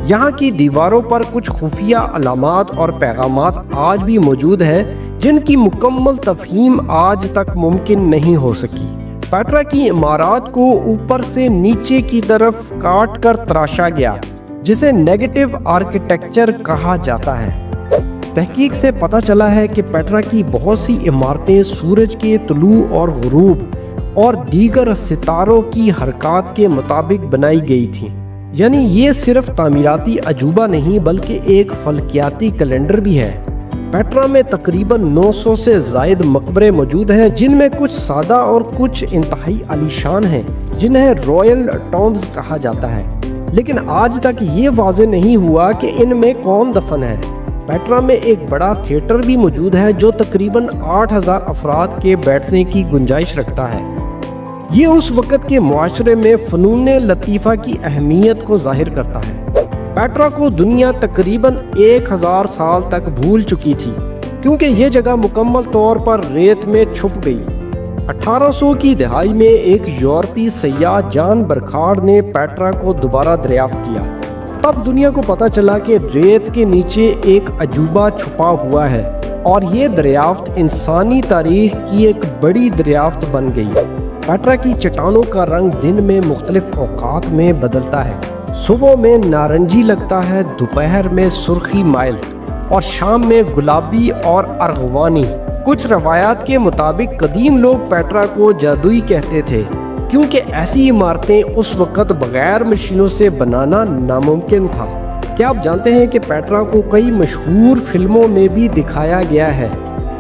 یہاں کی دیواروں پر کچھ خفیہ علامات اور پیغامات آج بھی موجود ہیں، جن کی مکمل تفہیم آج تک ممکن نہیں ہو سکی۔ پیٹرا کی عمارات کو اوپر سے نیچے کی طرف کاٹ کر تراشا گیا، جسے نیگیٹو آرکیٹیکچر کہا جاتا ہے۔ تحقیق سے پتہ چلا ہے کہ پیٹرا کی بہت سی عمارتیں سورج کے طلوع اور غروب اور دیگر ستاروں کی حرکات کے مطابق بنائی گئی تھیں۔ یعنی یہ صرف تعمیراتی عجوبہ نہیں بلکہ ایک فلکیاتی کیلنڈر بھی ہے۔ پیٹرا میں تقریباً 900 سے زائد مقبرے موجود ہیں، جن میں کچھ سادہ اور کچھ انتہائی عالیشان ہیں، جنہیں رائل ٹومبز کہا جاتا ہے۔ لیکن آج تک یہ واضح نہیں ہوا کہ ان میں کون دفن ہے۔ پیٹرا میں ایک بڑا تھیٹر بھی موجود ہے جو تقریباً 8000 افراد کے بیٹھنے کی گنجائش رکھتا ہے۔ یہ اس وقت کے معاشرے میں فنون لطیفہ کی اہمیت کو ظاہر کرتا ہے۔ پیٹرا کو دنیا تقریباً 1000 سال تک بھول چکی تھی، کیونکہ یہ جگہ مکمل طور پر ریت میں چھپ گئی۔ 1800 کی دہائی میں ایک یورپی سیاح جان برکھارڈ نے پیٹرا کو دوبارہ دریافت کیا۔ تب دنیا کو پتہ چلا کہ ریت کے نیچے ایک عجوبہ چھپا ہوا ہے، اور یہ دریافت انسانی تاریخ کی ایک بڑی دریافت بن گئی۔ پیٹرا کی چٹانوں کا رنگ دن میں مختلف اوقات میں بدلتا ہے۔ صبح میں نارنجی لگتا ہے، دوپہر میں سرخی مائل اور شام میں گلابی اور ارغوانی۔ کچھ روایات کے مطابق قدیم لوگ پیٹرا کو جادوئی کہتے تھے، کیونکہ ایسی عمارتیں اس وقت بغیر مشینوں سے بنانا ناممکن تھا۔ کیا آپ جانتے ہیں کہ پیٹرا کو کئی مشہور فلموں میں بھی دکھایا گیا ہے،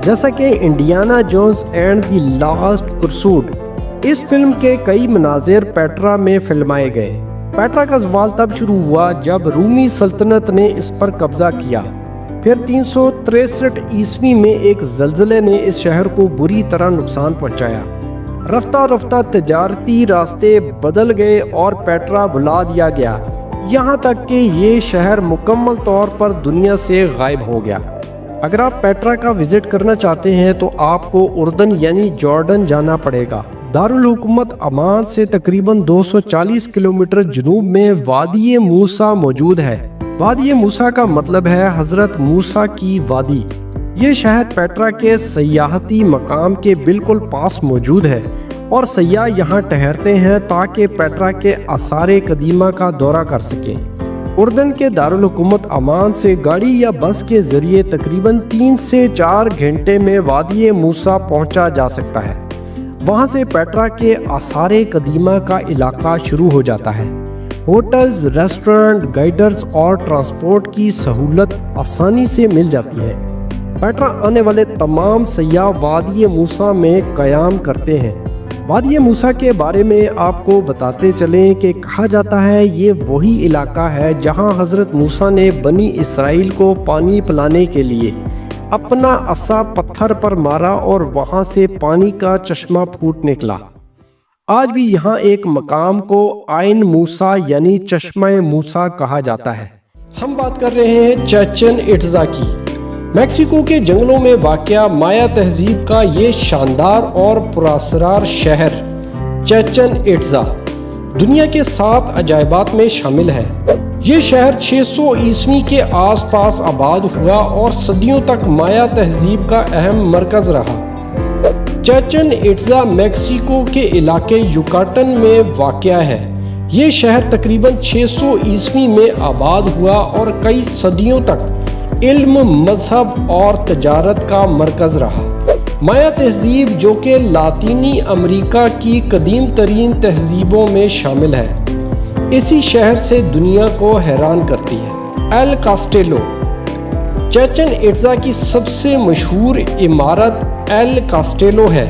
جیسا کہ Indiana Jones and the Last Crusade. اس فلم کے کئی مناظر پیٹرا میں فلمائے گئے۔ پیٹرا کا زوال تب شروع ہوا جب رومی سلطنت نے اس پر قبضہ کیا۔ پھر 363 عیسوی میں ایک زلزلے نے اس شہر کو بری طرح نقصان پہنچایا۔ رفتہ رفتہ تجارتی راستے بدل گئے اور پیٹرا بھلا دیا گیا، یہاں تک کہ یہ شہر مکمل طور پر دنیا سے غائب ہو گیا۔ اگر آپ پیٹرا کا وزٹ کرنا چاہتے ہیں تو آپ کو اردن یعنی جارڈن جانا پڑے گا۔ دارالحکومت عمان سے تقریباً 240 کلومیٹر جنوب میں وادی موسیٰ موجود ہے۔ وادی موسیٰ کا مطلب ہے حضرت موسیٰ کی وادی۔ یہ شہر پیٹرا کے سیاحتی مقام کے بالکل پاس موجود ہے اور سیاح یہاں ٹہرتے ہیں تاکہ پیٹرا کے آثار قدیمہ کا دورہ کر سکیں۔ اردن کے دارالحکومت عمان سے گاڑی یا بس کے ذریعے تقریباً 3 سے 4 گھنٹے میں وادی موسیٰ پہنچا جا سکتا ہے۔ وہاں سے پیٹرا کے آثار قدیمہ کا علاقہ شروع ہو جاتا ہے۔ ہوٹلز، ریسٹورنٹ، گائیڈرز اور ٹرانسپورٹ کی سہولت آسانی سے مل جاتی ہے۔ پیٹرا آنے والے تمام سیاح وادی موسیٰ میں قیام کرتے ہیں۔ وادی موسیٰ کے بارے میں آپ کو بتاتے چلیں کہ کہا جاتا ہے یہ وہی علاقہ ہے جہاں حضرت موسیٰ نے بنی اسرائیل کو پانی پلانے کے لیے اپنا عصا پتھر پر مارا اور وہاں سے پانی کا چشمہ پھوٹ نکلا۔ آج بھی یہاں ایک مقام کو عین موسیٰ یعنی چشمہ موسیٰ کہا جاتا ہے۔ ہم بات کر رہے ہیں چیچن اٹزا کی۔ میکسیکو کے جنگلوں میں واقع مایا تہذیب کا یہ شاندار اور پراسرار شہر چیچن اٹزا دنیا کے 7 عجائبات میں شامل ہے۔ یہ شہر 600 عیسوی کے آس پاس آباد ہوا اور صدیوں تک مایا تہذیب کا اہم مرکز رہا۔ چیچن اٹزا میکسیکو کے علاقے یوکاٹن میں واقع ہے۔ یہ شہر تقریباً 600 عیسوی میں آباد ہوا اور کئی صدیوں تک علم، مذہب اور تجارت کا مرکز رہا۔ مایا تہذیب جو کہ لاطینی امریکہ کی قدیم ترین تہذیبوں میں شامل ہے، اسی شہر سے دنیا کو حیران کرتی ہے۔ ایل کاسٹیلو چیچن اٹزا کی سب سے مشہور عمارت ایل کاسٹیلو ہے۔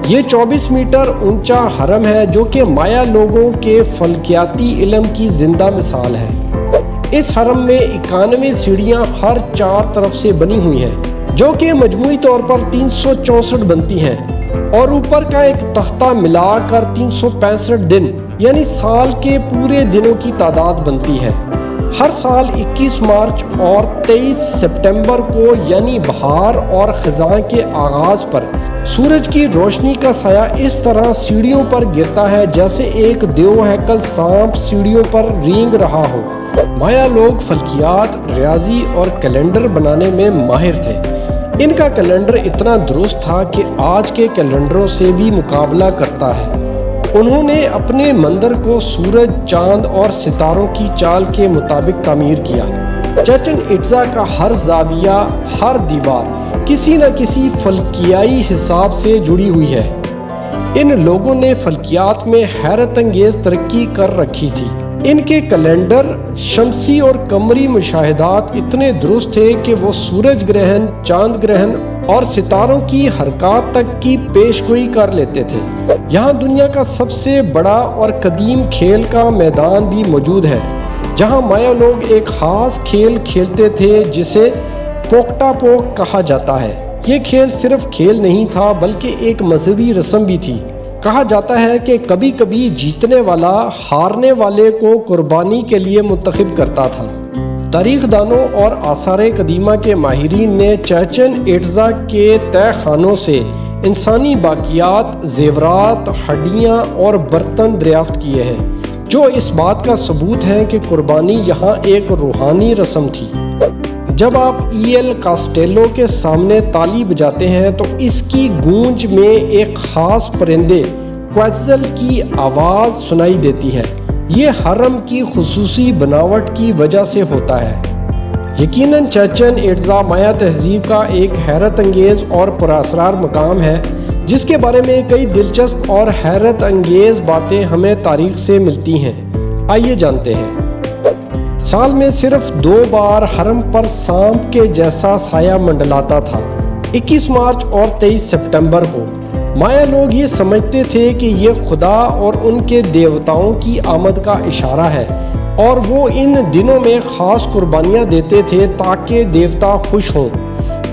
یہ 24 میٹر اونچا ہرم ہے جو کہ مایا لوگوں کے فلکیاتی علم کی زندہ مثال ہے۔ اس ہرم میں 91 سیڑھیاں ہر 4 طرف سے بنی ہوئی ہیں جو کہ مجموعی طور پر 364 بنتی ہیں، اور اوپر کا ایک تختہ ملا کر 365 دن یعنی سال کے پورے دنوں کی تعداد بنتی ہے۔ ہر سال 21 مارچ اور 23 سپٹمبر کو یعنی بہار اور خزاں کے آغاز پر سورج کی روشنی کا سایہ اس طرح سیڑھیوں پر گرتا ہے جیسے ایک دیو ہیکل سانپ سیڑھیوں پر رینگ رہا ہو۔ مایا لوگ فلکیات، ریاضی اور کیلنڈر بنانے میں ماہر تھے۔ ان کا کیلنڈر اتنا درست تھا کہ آج کے کیلنڈروں سے بھی مقابلہ کرتا ہے۔ انہوں نے اپنے مندر کو سورج، چاند اور ستاروں کی چال کے مطابق تعمیر کیا۔ چیچن اٹزا کا ہر زاویہ، ہر دیوار کسی نہ کسی فلکیائی حساب سے جڑی ہوئی ہے۔ ان لوگوں نے فلکیات میں حیرت انگیز ترقی کر رکھی تھی۔ ان کے کیلنڈر، شمسی اور قمری مشاہدات اتنے درست تھے کہ وہ سورج گرہن، چاند گرہن اور ستاروں کی حرکات تک کی پیش گوئی کر لیتے تھے۔ یہاں دنیا کا سب سے بڑا اور قدیم کھیل کا میدان بھی موجود ہے، جہاں مایا لوگ ایک خاص کھیل کھیلتے تھے جسے پوکٹا پوک کہا جاتا ہے۔ یہ کھیل صرف کھیل نہیں تھا بلکہ ایک مذہبی رسم بھی تھی۔ کہا جاتا ہے کہ کبھی کبھی جیتنے والا ہارنے والے کو قربانی کے لیے منتخب کرتا تھا۔ تاریخ دانوں اور آثار قدیمہ کے ماہرین نے چیچن اٹزا کے تہہ خانوں سے انسانی باقیات، زیورات، ہڈیاں اور برتن دریافت کیے ہیں، جو اس بات کا ثبوت ہے کہ قربانی یہاں ایک روحانی رسم تھی۔ جب آپ ایل کاسٹیلو کے سامنے تالی بجاتے ہیں تو اس کی گونج میں ایک خاص پرندے کویٹزل کی آواز سنائی دیتی ہے۔ یہ حرم کی خصوصی بناوٹ کی وجہ سے ہوتا ہے۔ یقیناً چیچن اٹزا مایا تہذیب کا ایک حیرت انگیز اور پراسرار مقام ہے جس کے بارے میں کئی دلچسپ اور حیرت انگیز باتیں ہمیں تاریخ سے ملتی ہیں۔ آئیے جانتے ہیں۔ سال میں صرف 2 بار حرم پر سانپ کے جیسا سایہ منڈلاتا تھا، 21 مارچ اور 23 سپٹمبر کو۔ مایا لوگ یہ سمجھتے تھے کہ یہ خدا اور ان کے دیوتاؤں کی آمد کا اشارہ ہے، اور وہ ان دنوں میں خاص قربانیاں دیتے تھے تاکہ دیوتا خوش ہوں۔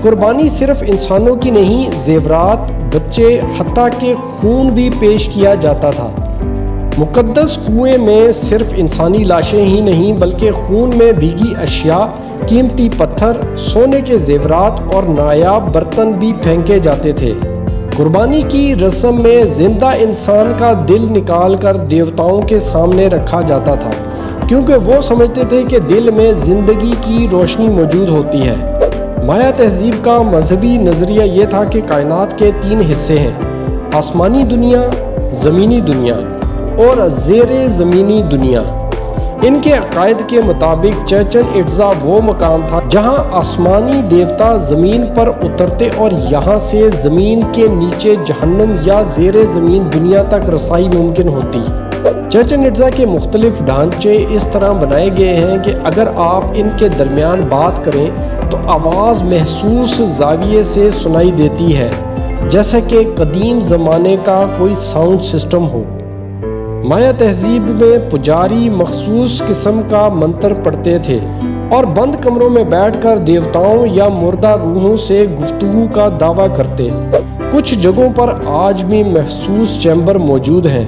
قربانی صرف انسانوں کی نہیں، زیورات، بچے، حتیٰ کہ خون بھی پیش کیا جاتا تھا۔ مقدس کنویں میں صرف انسانی لاشیں ہی نہیں بلکہ خون میں بھیگی اشیاء، قیمتی پتھر، سونے کے زیورات اور نایاب برتن بھی پھینکے جاتے تھے۔ قربانی کی رسم میں زندہ انسان کا دل نکال کر دیوتاؤں کے سامنے رکھا جاتا تھا، کیونکہ وہ سمجھتے تھے کہ دل میں زندگی کی روشنی موجود ہوتی ہے۔ مایا تہذیب کا مذہبی نظریہ یہ تھا کہ کائنات کے 3 حصے ہیں: آسمانی دنیا، زمینی دنیا اور زیر زمینی دنیا۔ ان کے عقائد کے مطابق چیچن اٹزا وہ مقام تھا جہاں آسمانی دیوتا زمین پر اترتے اور یہاں سے زمین کے نیچے جہنم یا زیر زمین دنیا تک رسائی ممکن ہوتی۔ چیچن اٹزا کے مختلف ڈھانچے اس طرح بنائے گئے ہیں کہ اگر آپ ان کے درمیان بات کریں تو آواز محسوس زاویے سے سنائی دیتی ہے، جیسا کہ قدیم زمانے کا کوئی ساؤنڈ سسٹم ہو۔ مایا تہذیب میں پجاری مخصوص قسم کا منتر پڑھتے تھے اور بند کمروں میں بیٹھ کر دیوتاؤں یا مردہ روحوں سے گفتگو کا دعویٰ کرتے۔ کچھ جگہوں پر آج بھی محسوس چیمبر موجود ہیں۔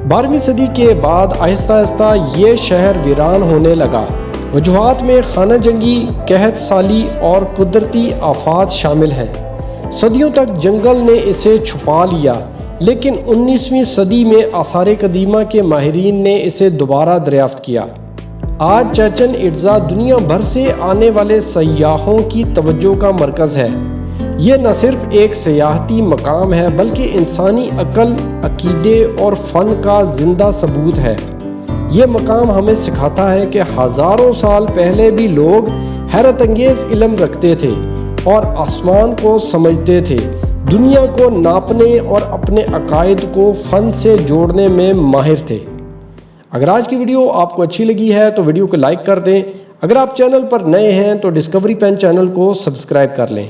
12ویں صدی کے بعد آہستہ آہستہ یہ شہر ویران ہونے لگا۔ وجوہات میں خانہ جنگی، قحط سالی اور قدرتی آفات شامل ہیں۔ صدیوں تک جنگل نے اسے چھپا لیا، لیکن 19ویں صدی میں آثار قدیمہ کے ماہرین نے اسے دوبارہ دریافت کیا۔ آج چیچن اٹزا دنیا بھر سے آنے والے سیاحوں کی توجہ کا مرکز ہے۔ یہ نہ صرف ایک سیاحتی مقام ہے بلکہ انسانی عقل، عقیدے اور فن کا زندہ ثبوت ہے۔ یہ مقام ہمیں سکھاتا ہے کہ ہزاروں سال پہلے بھی لوگ حیرت انگیز علم رکھتے تھے اور آسمان کو سمجھتے تھے، دنیا کو ناپنے اور اپنے عقائد کو فن سے جوڑنے میں ماہر تھے۔ اگر آج کی ویڈیو آپ کو اچھی لگی ہے تو ویڈیو کو لائک کر دیں۔ اگر آپ چینل پر نئے ہیں تو ڈسکوری پین چینل کو سبسکرائب کر لیں۔